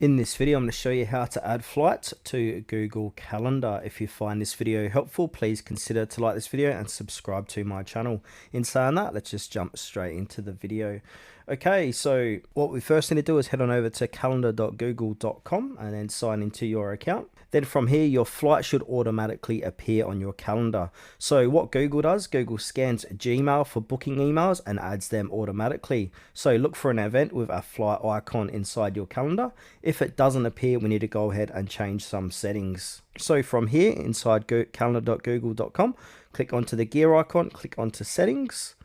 In this video, I'm going to show you how to add flights to Google Calendar. If you find this video helpful, please consider to like this video and subscribe to my channel. In saying that, let's just jump straight into the video. Okay, so what we first need to do is head on over to calendar.google.com and then sign into your account. Then from here, your flight should automatically appear on your calendar. So what Google does, Google scans Gmail for booking emails and adds them automatically. So look for an event with a flight icon inside your calendar. If it doesn't appear, we need to go ahead and change some settings. So from here, inside calendar.google.com, click onto the gear icon, click onto settings.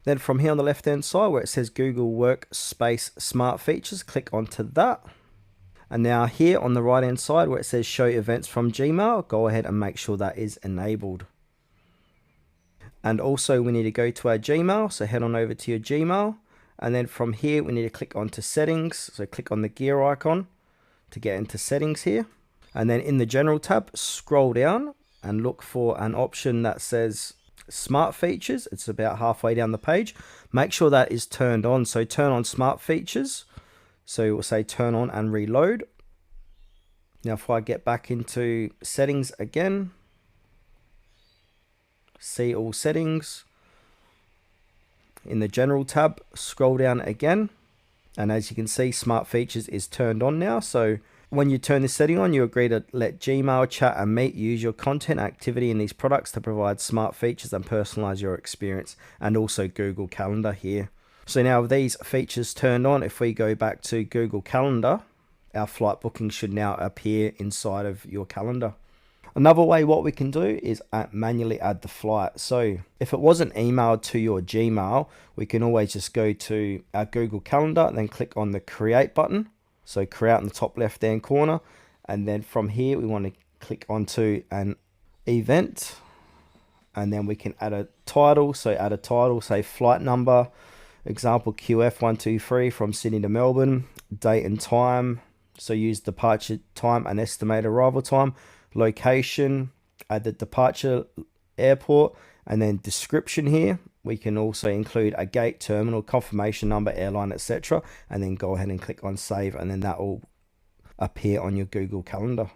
Then from here on the left hand side where it says Google Workspace Smart Features, click onto that. And now here on the right hand side where it says show events from Gmail, go ahead and make sure that is enabled. And also we need to go to our Gmail, so head on over to your Gmail. And then from here we need to click onto settings, so click on the gear icon to get into settings here. And then in the general tab, scroll down and look for an option that says smart features. It's about halfway down the page. Make sure that is turned on, so turn on smart features. So it will say turn on and reload. Now if I get back into settings again, see all settings. In the general tab, scroll down again. And as you can see, smart features is turned on now. So when you turn this setting on, you agree to let Gmail, chat and Meet use your content activity in these products to provide smart features and personalize your experience, and also Google Calendar here. So now with these features turned on, if we go back to Google Calendar, our flight booking should now appear inside of your calendar. Another way what we can do is manually add the flight. So if it wasn't emailed to your Gmail, we can always just go to our Google Calendar and then click on the create button. So create in the top left hand corner. And then from here, we want to click onto an event. And then we can add a title. So add a title, say flight number. Example QF123 from Sydney to Melbourne, date and time. So use departure time and estimated arrival time. Location, add the departure airport, and then description here. We can also include a gate, terminal, confirmation number, airline, etc. And then go ahead and click on save, and then that will appear on your Google Calendar.